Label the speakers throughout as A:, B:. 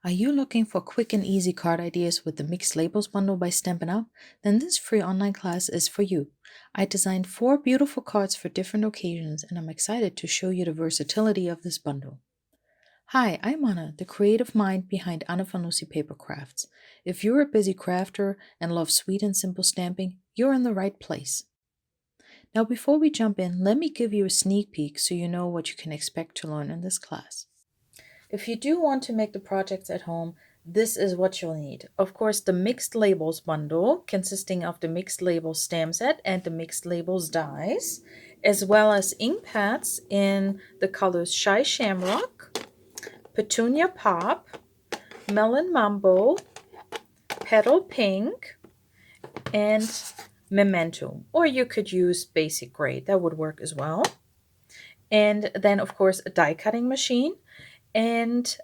A: Are you looking for quick and easy card ideas with the Mixed Labels bundle by Stampin' Up? Then this free online class is for you. I designed 4 beautiful cards for different occasions, and I'm excited to show you the versatility of this bundle. Hi, I'm Anna, the creative mind behind Anne van Lucy Papercrafts. If you're a busy crafter and love sweet and simple stamping, you're in the right place. Now, before we jump in, let me give you a sneak peek so you know what you can expect to learn in this class. If you do want to make the projects at home, this is what you'll need. Of course, the Mixed Labels bundle, consisting of the Mixed Labels stamp set and the Mixed Labels dies, as well as ink pads in the colors Shy Shamrock, Petunia Pop, Melon Mambo, Petal Pink, and Memento. Or you could use Basic Gray, that would work as well. And then, of course, a die cutting machine and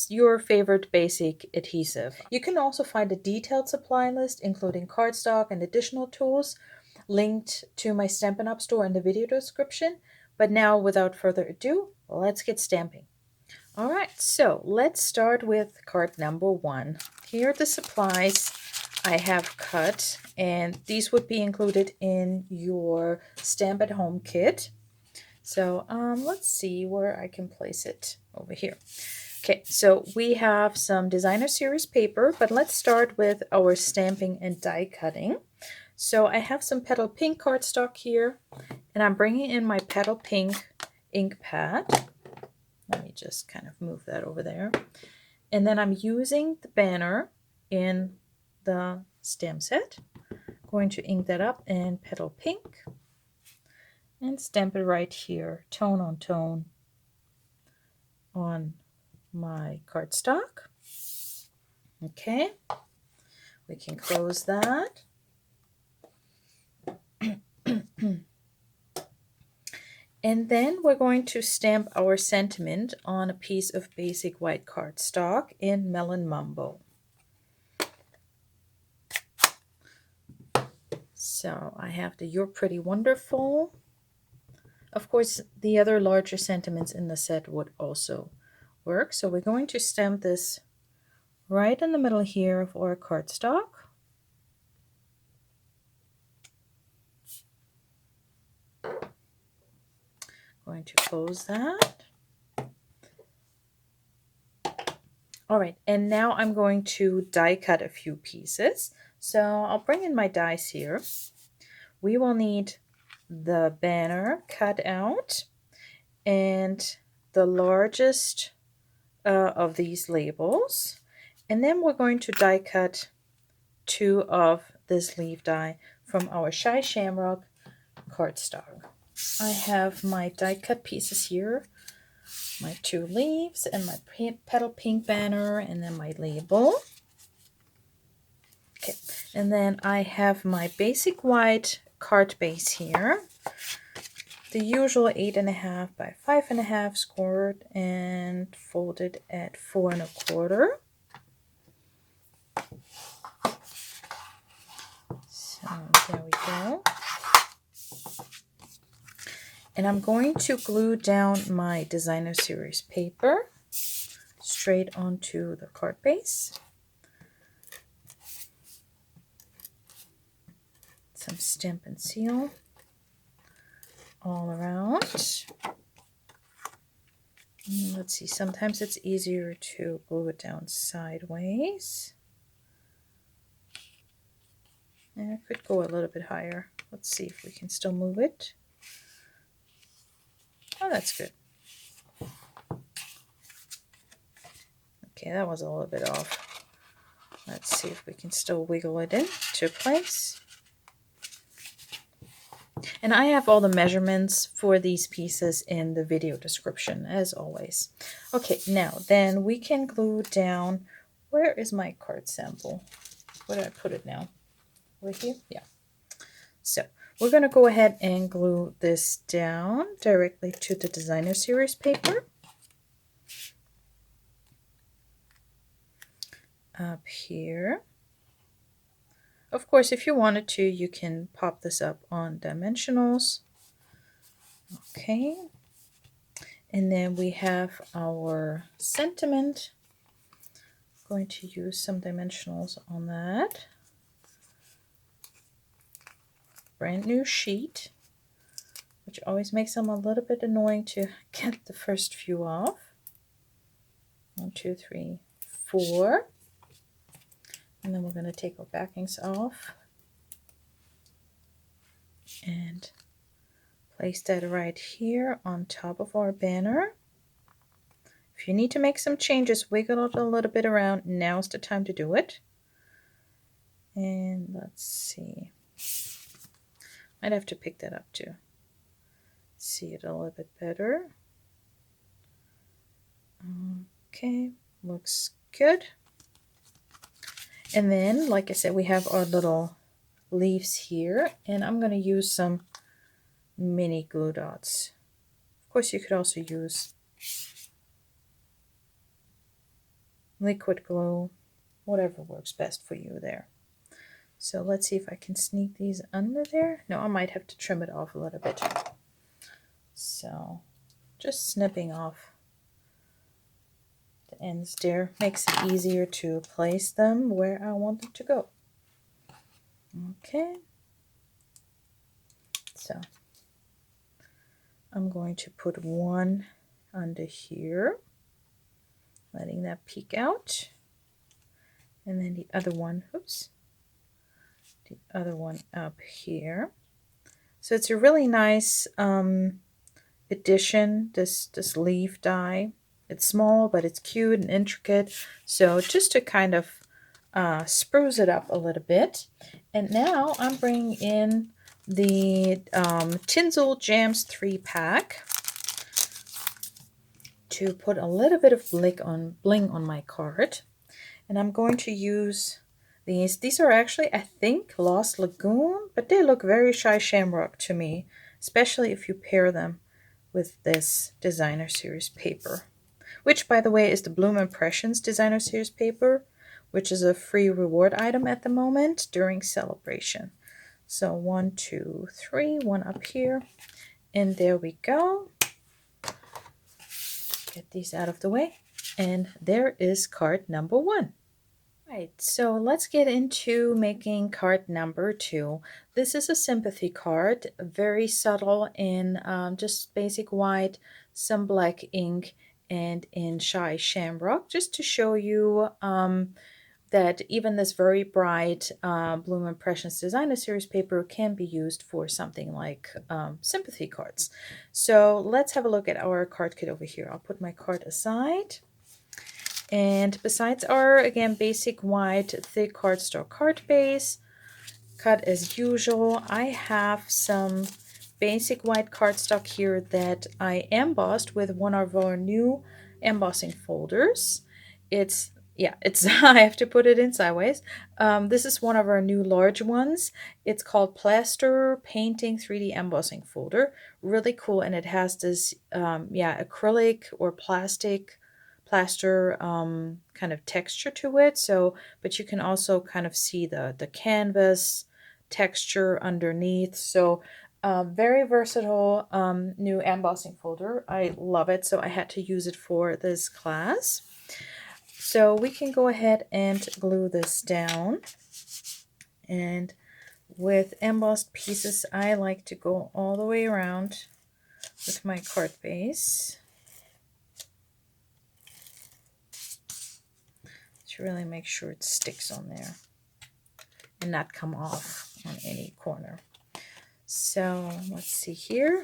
A: your favorite basic adhesive. You can also find a detailed supply list, including cardstock and additional tools, linked to my Stampin' Up store in the video description. But now, without further ado, let's get stamping. All right, so let's start with card number 1. Here are the supplies I have cut, and these would be included in your Stamp at Home kit. So let's see where I can place it over here. Okay, so we have some designer series paper, but let's start with our stamping and die cutting. So I have some Petal Pink cardstock here, and I'm bringing in my Petal Pink ink pad. Let me just kind of move that over there. And then I'm using the banner in the stamp set. Going to ink that up in Petal Pink and stamp it right here, tone on tone, on my cardstock. Okay, we can close that. And then we're going to stamp our sentiment on a piece of basic white cardstock in Melon Mambo. So I have the You're Pretty Wonderful. Of course, the other larger sentiments in the set would also work. So we're going to stamp this right in the middle here of our cardstock. Going to close that. All right, and now I'm going to die cut a few pieces. So I'll bring in my dies here. We will need the banner cut out and the largest of these labels. And then we're going to die cut 2 of this leaf die from our Shy Shamrock cardstock. I have my die cut pieces here, my 2 leaves and my Petal Pink banner, and then my label. Okay, and then I have my basic white card base here, the usual 8.5 by 5.5 scored and folded at 4 1/4. So there we go. And I'm going to glue down my designer series paper straight onto the card base. Some stamp and seal all around. Let's see, sometimes it's easier to glue it down sideways. And I could go a little bit higher. Let's see if we can still move it. Oh, that's good. Okay, that was a little bit off. Let's see if we can still wiggle it into place. And I have all the measurements for these pieces in the video description, as always. Okay, now then we can glue down. Where is my card sample? Where did I put it now? Over here? Yeah. So we're going to go ahead and glue this down directly to the designer series paper. Up here. Of course, if you wanted to, you can pop this up on dimensionals. Okay. And then we have our sentiment going to use some dimensionals on that. Brand new sheet, which always makes them a little bit annoying to get the first few off. 1, 2, 3, 4. And then we're going to take our backings off and place that right here on top of our banner. If you need to make some changes, wiggle it a little bit around. Now's the time to do it. And let's see. I'd have to pick that up to see it a little bit better. Okay, looks good. And then, like I said, we have our little leaves here, and I'm going to use some mini glue dots. Of course, you could also use liquid glue, whatever works best for you there. So let's see if I can sneak these under there. No, I might have to trim it off a little bit. So just snipping off the ends there makes it easier to place them where I want them to go. Okay. So I'm going to put one under here, letting that peek out. And then the other one, oops, the other one up here. So it's a really nice addition, this leaf die. It's small, but it's cute and intricate. So just to kind of spruce it up a little bit. And now I'm bringing in the Tinsel Jams 3-pack to put a little bit of bling on my card. And I'm going to use these. These are actually, I think, Lost Lagoon, but they look very Shy Shamrock to me, especially if you pair them with this Designer Series paper, which, by the way, is the Bloom Impressions Designer Series paper, which is a free reward item at the moment during celebration. So 1, 2, 3, one up here, and there we go. Get these out of the way, and there is card number 1. Right, so let's get into making card number 2. This is a sympathy card, very subtle in just basic white, some black ink, and in Shy Shamrock, just to show you that even this very bright Bloom Impressions Designer Series paper can be used for something like sympathy cards. So let's have a look at our card kit over here. I'll put my card aside. And besides our, again, basic white thick cardstock card base, cut as usual, I have some basic white cardstock here that I embossed with one of our new embossing folders. It's I have to put it in sideways. This is one of our new large ones. It's called Plaster Painting 3D Embossing Folder. Really cool, and it has this acrylic or plaster kind of texture to it. So, but you can also kind of see the canvas texture underneath. So very versatile new embossing folder. I love it, so I had to use it for this class. So we can go ahead and glue this down. And with embossed pieces, I like to go all the way around with my card base to really make sure it sticks on there and not come off on any corner. So let's see here.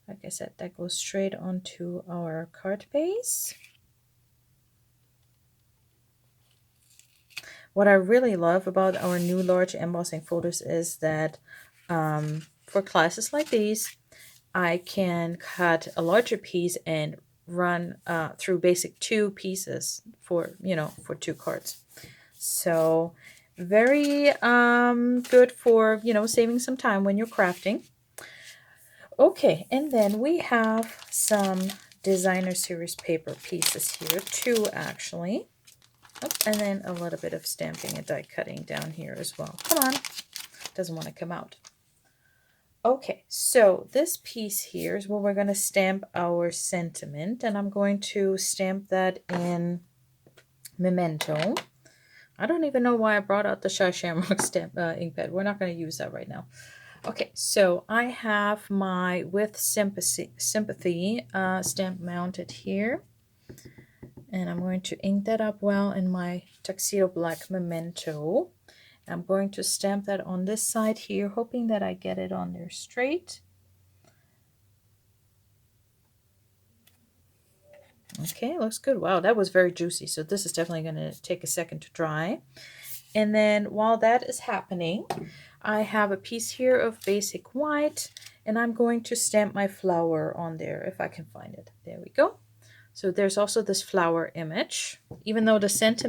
A: Like I said, that goes straight onto our card base. What I really love about our new large embossing folders is that for classes like these, I can cut a larger piece and run through basic 2 pieces for 2 cards. So very good for saving some time when you're crafting. Okay, and then we have some Designer Series paper pieces here, 2 actually. And then a little bit of stamping and die cutting down here as well. Come on, doesn't want to come out. Okay, so this piece here is where we're going to stamp our sentiment, and I'm going to stamp that in memento. I don't even know why I brought out the Shy Shamrock stamp ink pad. We're not going to use that right now. Okay, so I have my With Sympathy stamp mounted here. And I'm going to ink that up well in my Tuxedo Black memento. I'm going to stamp that on this side here, hoping that I get it on there straight. Okay, looks good. Wow, that was very juicy. So this is definitely going to take a second to dry. And then while that is happening, I have a piece here of basic white, and I'm going to stamp my flower on there if I can find it. There we go. So there's also this flower image. Even though the stamp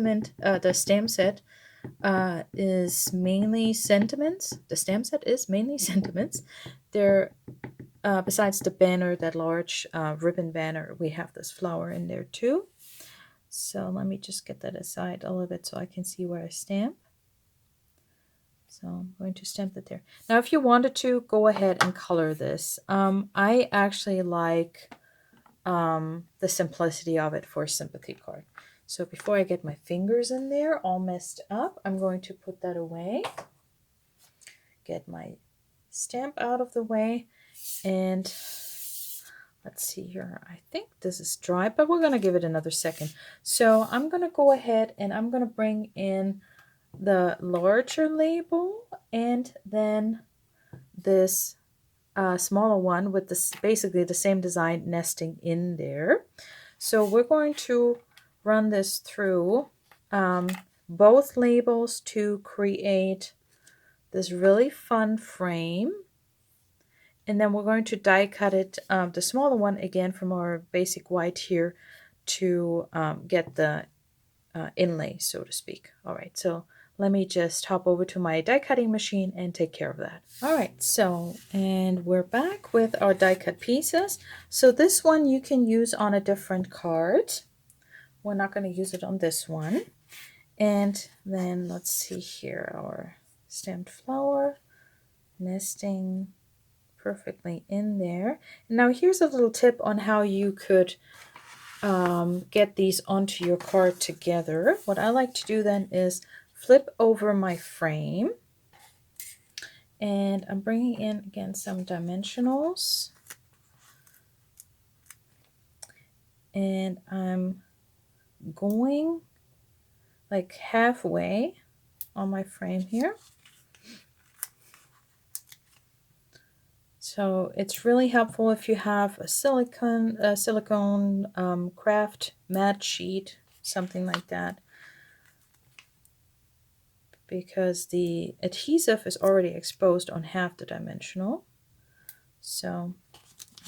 A: set is mainly sentiments, the stamp set is mainly sentiments. There, besides the banner, that large ribbon banner, we have this flower in there too. So let me just get that aside a little bit so I can see where I stamp. So I'm going to stamp it there. Now, if you wanted to, go ahead and color this. I actually like the simplicity of it for a sympathy card. So before I get my fingers in there all messed up, I'm going to put that away. Get my stamp out of the way. And let's see here. I think this is dry, but we're going to give it another second. So I'm going to go ahead and I'm going to bring in the larger label and then this smaller one with this basically the same design nesting in there. So we're going to run this through both labels to create this really fun frame. And then we're going to die cut it, the smaller one again from our basic white here to get the inlay, so to speak. All right, so let me just hop over to my die cutting machine and take care of that. All right, so, and we're back with our die cut pieces. So this one you can use on a different card. We're not going to use it on this one. And then let's see here, our stamped flower nesting perfectly in there. Now here's a little tip on how you could get these onto your card together. What I like to do then is flip over my frame, and I'm bringing in again some dimensionals, and I'm going like halfway on my frame here. So it's really helpful if you have a silicone craft matte sheet, something like that, because the adhesive is already exposed on half the dimensional. So,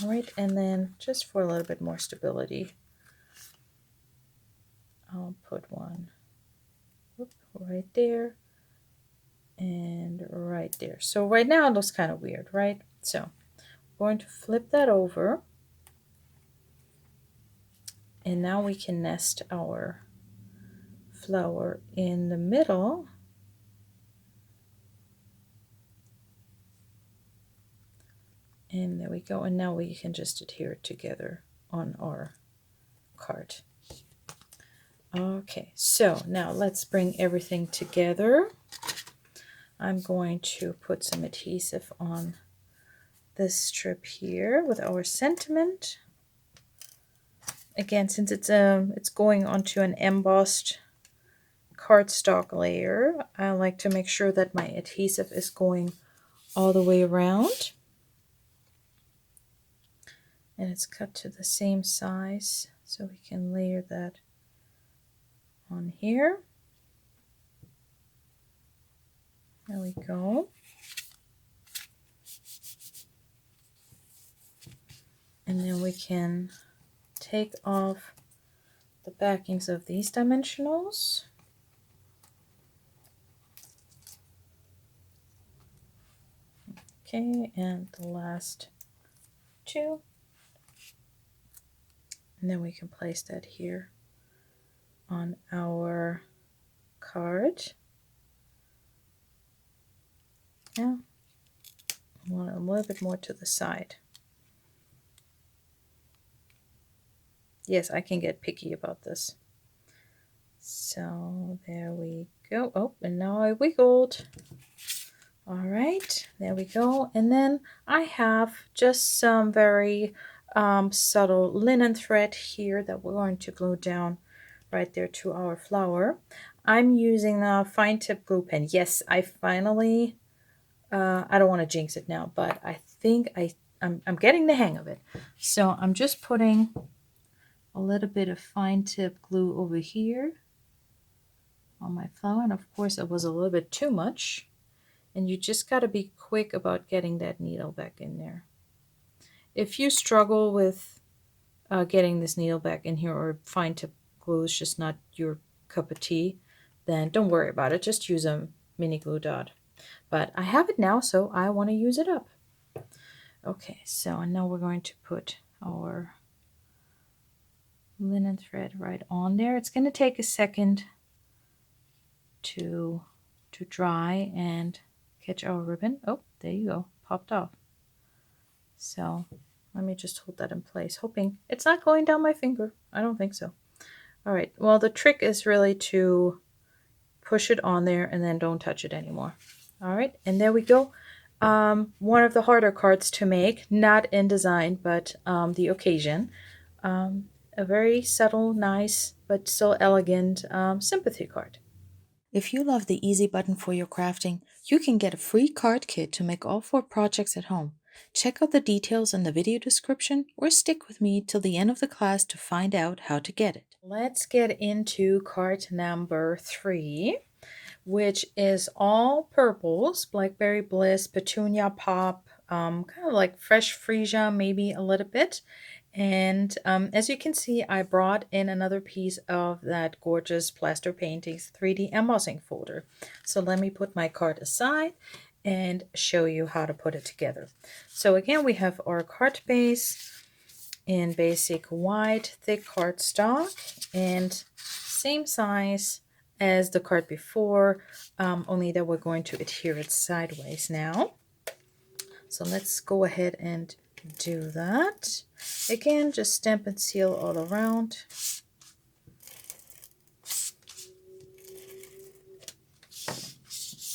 A: all right, and then just for a little bit more stability, I'll put one right there and right there. So right now it looks kind of weird, right? So I'm going to flip that over, and now we can nest our flower in the middle. And there we go. And now we can just adhere it together on our card. Okay, so now let's bring everything together. I'm going to put some adhesive on this strip here with our sentiment. Again, since it's going onto an embossed cardstock layer, I like to make sure that my adhesive is going all the way around. And it's cut to the same size, so we can layer that on here. There we go. And then we can take off the backings of these dimensionals. Okay, and the last two. And then we can place that here on our card. Now, I want a little bit more to the side. Yes, I can get picky about this. So there we go. Oh, and now I wiggled. All right, there we go. And then I have just some very subtle linen thread here that we're going to glue down right there to our flower. I'm using a fine tip glue pen. Yes, I finally, I don't want to jinx it now, but I think I'm getting the hang of it. So I'm just putting a little bit of fine tip glue over here on my flower. And of course it was a little bit too much. And you just got to be quick about getting that needle back in there. If you struggle with getting this needle back in here, or fine tip glue is just not your cup of tea, then don't worry about it. Just use a mini glue dot. But I have it now, so I want to use it up. Okay, so and now we're going to put our linen thread right on there. It's going to take a second to dry and catch our ribbon. Oh, there you go, popped off. So let me just hold that in place, hoping it's not going down my finger. I don't think so. All right, well, the trick is really to push it on there and then don't touch it anymore. All right, and there we go. One of the harder cards to make, not in design, but the occasion. A very subtle, nice, but still elegant sympathy card. If you love the easy button for your crafting, you can get a free card kit to make all 4 projects at home. Check out the details in the video description or stick with me till the end of the class to find out how to get it. Let's get into card number 3, which is all purples, Blackberry Bliss, Petunia Pop, kind of like fresh freesia, maybe a little bit. And as you can see, I brought in another piece of that gorgeous Plaster Paintings 3D embossing folder. So let me put my card aside and show you how to put it together. So again, we have our card base in basic white thick cardstock and same size as the card before, only that we're going to adhere it sideways now. So let's go ahead and do that. Again, just stamp and seal all around.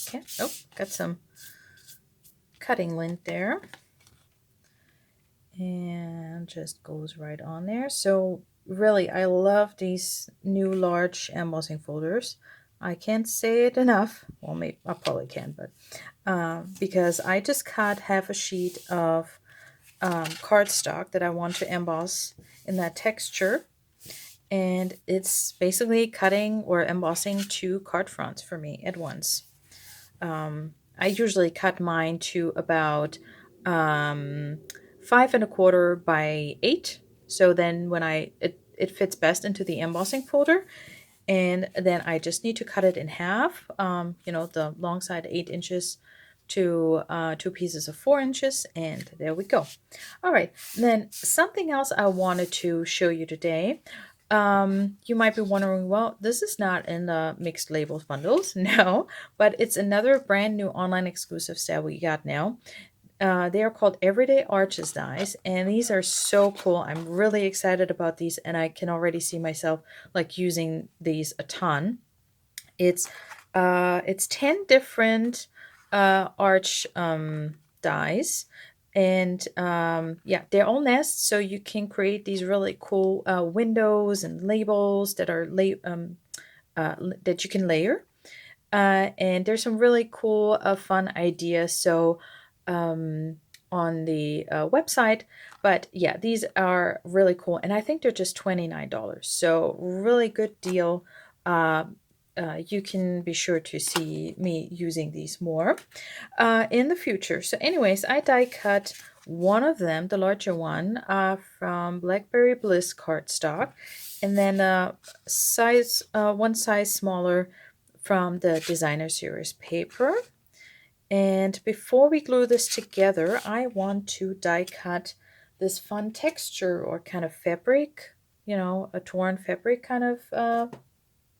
A: Okay, oh, got some cutting lint there. And just goes right on there. So really, I love these new large embossing folders. I can't say it enough. Well, maybe I probably can, but because I just cut half a sheet of cardstock that I want to emboss in that texture, and it's basically cutting or embossing 2 card fronts for me at once. I usually cut mine to about 5 1/4 by 8, so then when it fits best into the embossing folder. And then I just need to cut it in half, you know, the long side 8 inches to 2 pieces of 4 inches, and there we go. All right, then something else I wanted to show you today. You might be wondering, well, this is not in the mixed labels bundles. No, but it's another brand new online exclusives that we got now. They are called Everyday Arches dies, and these are so cool. I'm really excited about these, and I can already see myself like using these a ton. It's 10 different arch dies, and yeah, they're all nests, so you can create these really cool windows and labels that are that you can layer. And there's some really cool, fun ideas. So on the website, but yeah, these are really cool, and I think they're just $29, so really good deal. You can be sure to see me using these more in the future. So anyways, I die cut one of them, the larger one, from Blackberry Bliss cardstock, and then one size smaller from the Designer Series paper. And before we glue this together, I want to die cut this fun texture or kind of fabric, you know, a torn fabric kind of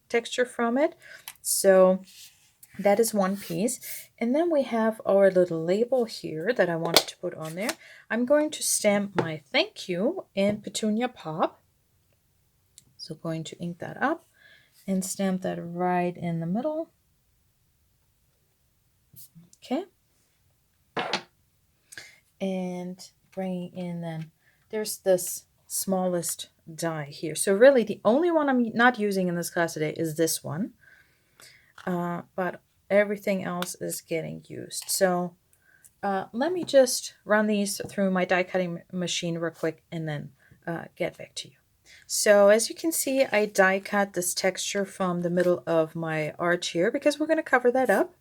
A: texture from it. So that is one piece. And then we have our little label here that I wanted to put on there. I'm going to stamp my thank you in Petunia Pop. So going to ink that up. and stamp that right in the middle. Okay. And bringing in then, there's this smallest die here. So really the only one I'm not using in this class today is this one. But everything else is getting used. So let me just run these through my die cutting machine real quick and then get back to you. So as you can see, I die cut this texture from the middle of my arch here because we're going to cover that up.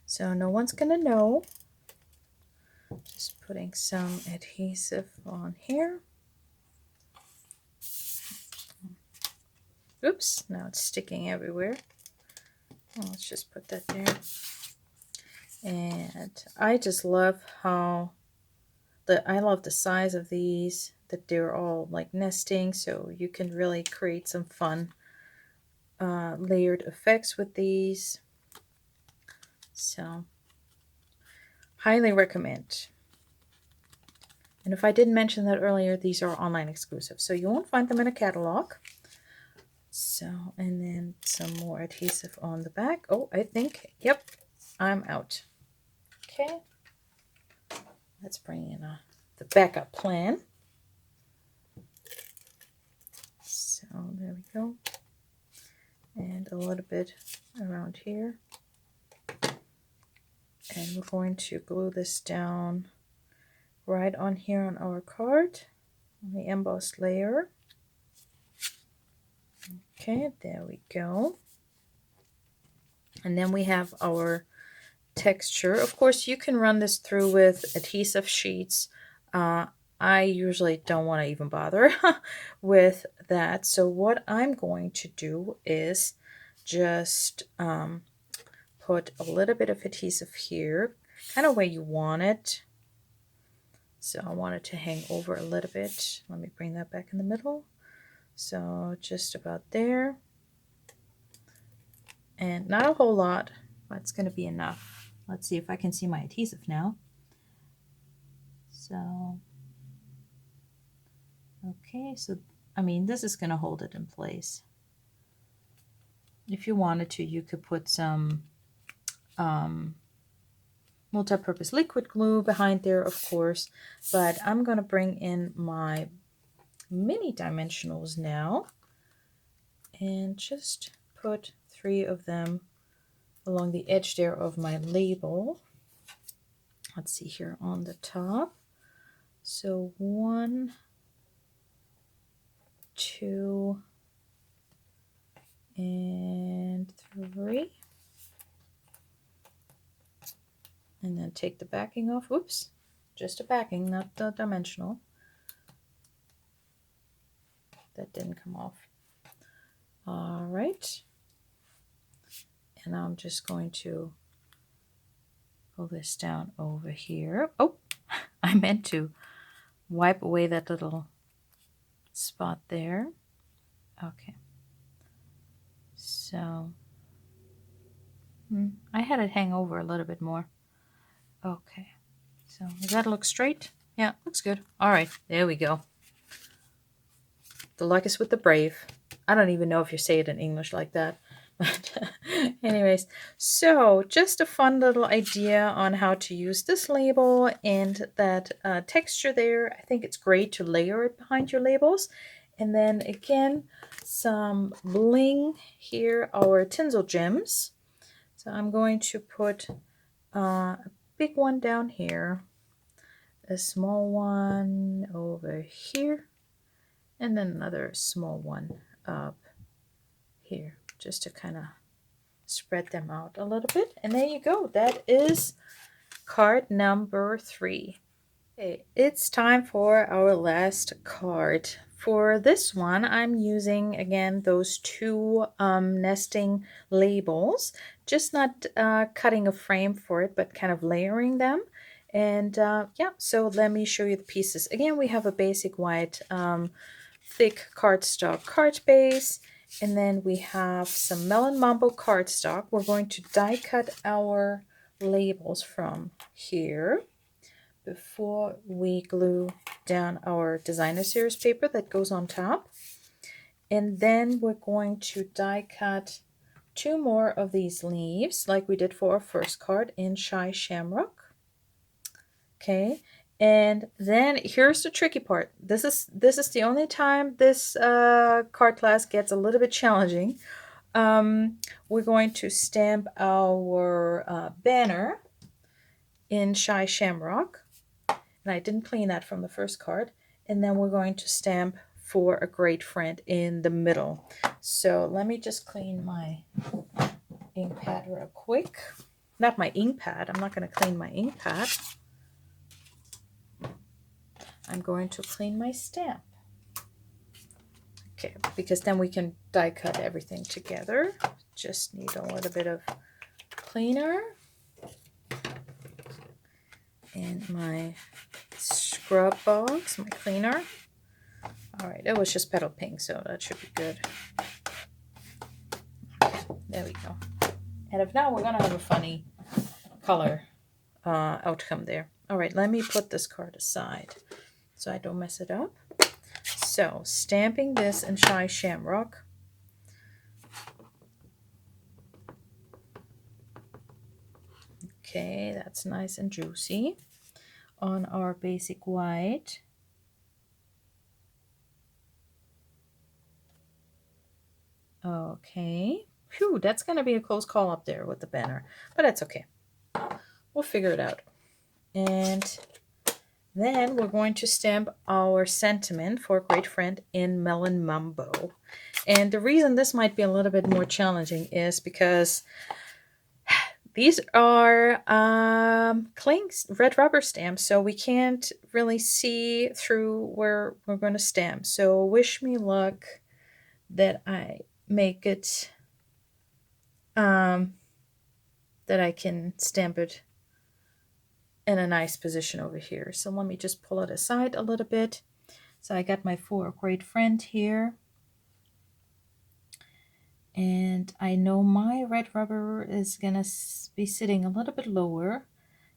A: So no one's going to know. Just putting some adhesive on here. Oops, now it's sticking everywhere. Well, let's just put that there. And I just love how I love the size of these, that they're all like nesting, so you can really create some fun layered effects with these. So highly recommend. And if I didn't mention that earlier, these are online exclusive, so you won't find them in a catalog. So, and then some more adhesive on the back. Oh, I think, yep, I'm out. Okay, let's bring in the backup plan. So there we go. And a little bit around here. And we're going to glue this down right on here on our card, on the embossed layer. Okay, there we go. And then we have our texture. Of course, you can run this through with adhesive sheets. I usually don't want to even bother with that. So what I'm going to do is just put a little bit of adhesive here, kind of where you want it. So I want it to hang over a little bit. Let me bring that back in the middle. So just about there. And not a whole lot, but it's going to be enough. Let's see if I can see my adhesive now. So, okay, so I mean, this is going to hold it in place. If you wanted to, you could put some multi-purpose liquid glue behind there, of course, but I'm going to bring in my mini dimensionals now and just put 3 of them along the edge there of my label. Let's see here on the top. So 1, 2, and 3. And then take the backing off. Oops, just a backing, not the dimensional. That didn't come off. All right. And I'm just going to pull this down over here. Oh, I meant to wipe away that little spot there. Okay. So I had it hang over a little bit more. Okay. So does that look straight? Yeah, looks good. All right, there we go. The luck is with the brave. I don't even know if you say it in English like that. But anyways, so just a fun little idea on how to use this label and that texture there. I think it's great to layer it behind your labels. And then again, some bling here, our tinsel gems. So I'm going to put a big one down here, a small one over here, and then another small one up here, just to kind of spread them out a little bit. And there you go. That is card number 3. Okay, it's time for our last card. For this one, I'm using, again, those 2 nesting labels, just not cutting a frame for it, but kind of layering them. And yeah, so let me show you the pieces. Again, we have a basic white thick cardstock card base, and then we have some Melon Mambo cardstock. We're going to die cut our labels from here before we glue down our designer series paper that goes on top. And then we're going to die cut 2 more of these leaves like we did for our first card in Shy Shamrock. Okay, and then here's the tricky part. This is the only time this card class gets a little bit challenging. We're going to stamp our banner in Shy Shamrock, and I didn't clean that from the first card. And then we're going to stamp For a Great Friend in the middle. So let me just clean my ink pad real quick. Not my ink pad. I'm not going to clean my ink pad. I'm going to clean my stamp. Okay, because then we can die cut everything together. Just need a little bit of cleaner. And my scrub box, my cleaner. All right, it was just petal pink, so that should be good. Okay, there we go. And if not, we're gonna have a funny color outcome there. All right, let me put this card aside so I don't mess it up. So, stamping this in Shy Shamrock. Okay, that's nice and juicy. On our basic white. Okay. Phew, that's going to be a close call up there with the banner, but that's okay. We'll figure it out. And then we're going to stamp our sentiment For a Great Friend in Melon Mumbo. And the reason this might be a little bit more challenging is because these are cling red rubber stamps, so we can't really see through where we're going to stamp. So wish me luck that I make it, that I can stamp it in a nice position over here. So let me just pull it aside a little bit. So I got my For a Great Friend here. And I know my red rubber is going to be sitting a little bit lower.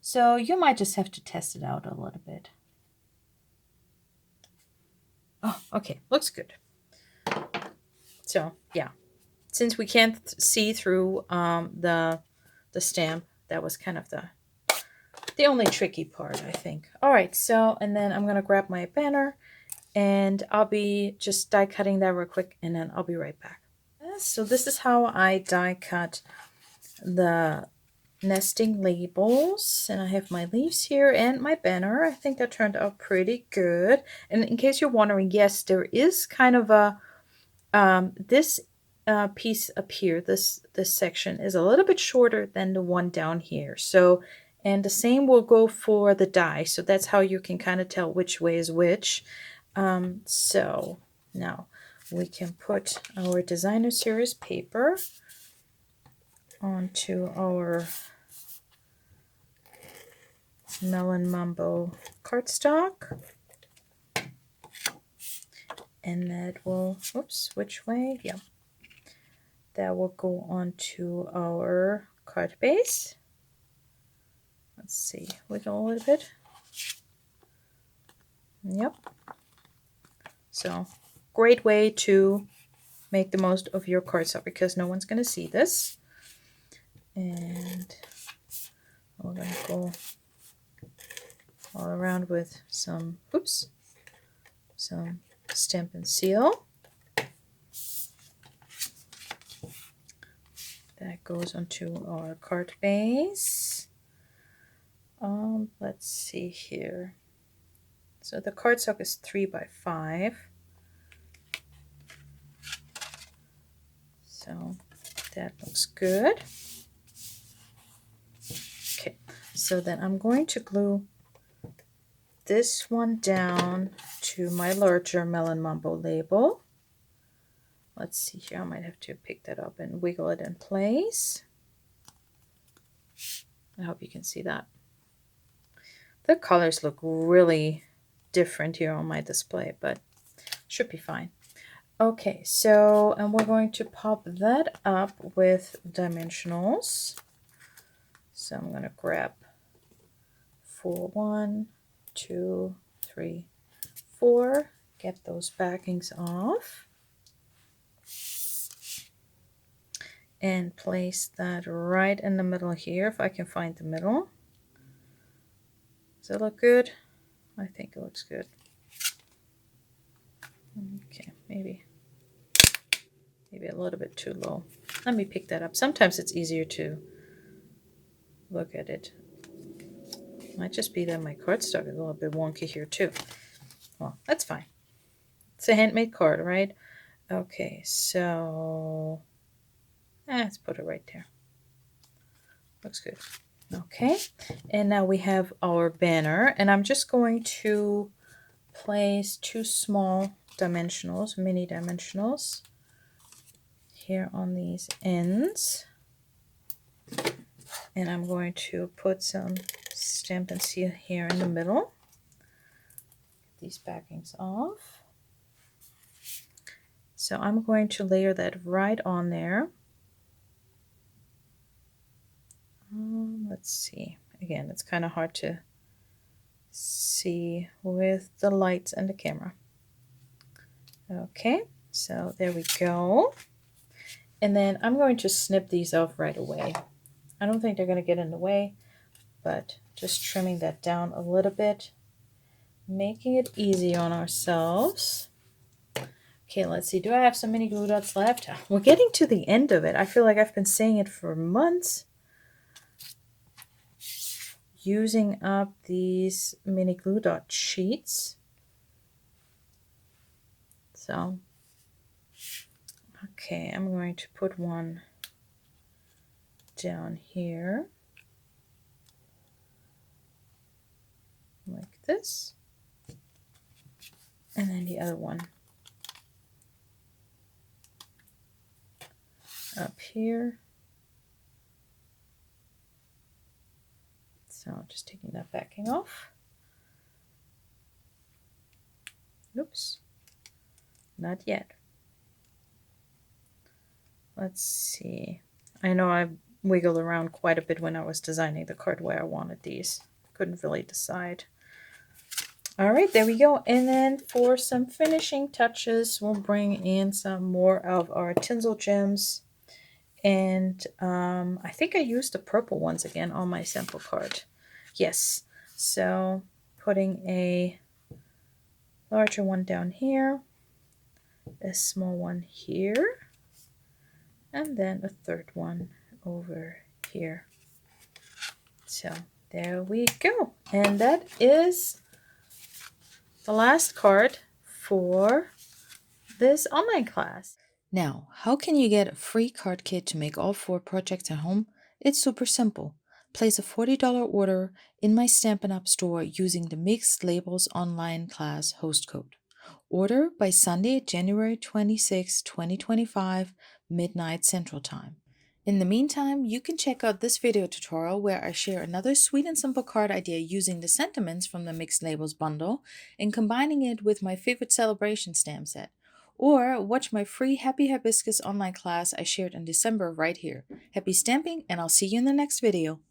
A: So you might just have to test it out a little bit. Oh, okay. Looks good. So, yeah. Since we can't see through the stamp, that was kind of the only tricky part, I think. All right. So, and then I'm going to grab my banner. And I'll be just die cutting that real quick. And then I'll be right back. So this is how I die cut the nesting labels, and I have my leaves here and my banner. I think that turned out pretty good. And in case you're wondering, yes, there is kind of a this piece up here, this section is a little bit shorter than the one down here. So, and the same will go for the die. So that's how you can kind of tell which way is which. So now we can put our designer series paper onto our Melon Mumbo cardstock, and that will, oops, which way? Yeah, that will go onto our card base. Let's see, wiggle a little bit. Yep. So, great way to make the most of your cardstock because no one's going to see this. And we're going to go all around with some, oops, some Stampin' Seal. That goes onto our card base. Let's see here. So the cardstock is 3 by 5. So that looks good. Okay, so then I'm going to glue this one down to my larger Melon Mumbo label. Let's see here, I might have to pick that up and wiggle it in place. I hope you can see that. The colors look really different here on my display, but should be fine. Okay, so, and we're going to pop that up with dimensionals. So I'm going to grab 4, 1, 2, 3, 4, get those backings off. and place that right in the middle here, if I can find the middle. Does it look good? I think it looks good. Okay, maybe a little bit too low. Let me pick that up. Sometimes it's easier to look at it. Might just be that my cardstock is a little bit wonky here too. Well, that's fine. It's a handmade card, right? Okay, so let's put it right there. Looks good. Okay, and now we have our banner, and I'm just going to place 2 small dimensionals, mini dimensionals, here on these ends. And I'm going to put some Stampin' Seal here in the middle. Get these backings off. So I'm going to layer that right on there. Let's see. Again, it's kind of hard to see with the lights and the camera. Okay, so there we go. And then I'm going to snip these off right away. I don't think they're going to get in the way, but just trimming that down a little bit, making it easy on ourselves. Okay, let's see. Do I have so many glue dots left? We're getting to the end of it. I feel like I've been saying it for months. Using up these mini glue dot sheets. So, okay, I'm going to put one down here. Like this. And then the other one up here. So just taking that backing off. Oops, not yet. Let's see. I know I wiggled around quite a bit when I was designing the card where I wanted these. Couldn't really decide. All right, there we go. And then for some finishing touches, we'll bring in some more of our tinsel gems. And I think I used the purple ones again on my sample card. Yes, so putting a larger one down here, a small one here, and then a third one over here. So there we go. And that is the last card for this online class. Now, how can you get a free card kit to make all 4 projects at home? It's super simple. Place a $40 order in my Stampin' Up! Store using the Mixed Labels Online class host code. Order by Sunday, January 26, 2025, midnight Central Time. In the meantime, you can check out this video tutorial where I share another sweet and simple card idea using the sentiments from the Mixed Labels bundle and combining it with my favorite celebration stamp set. Or watch my free Happy Hibiscus online class I shared in December right here. Happy stamping, and I'll see you in the next video.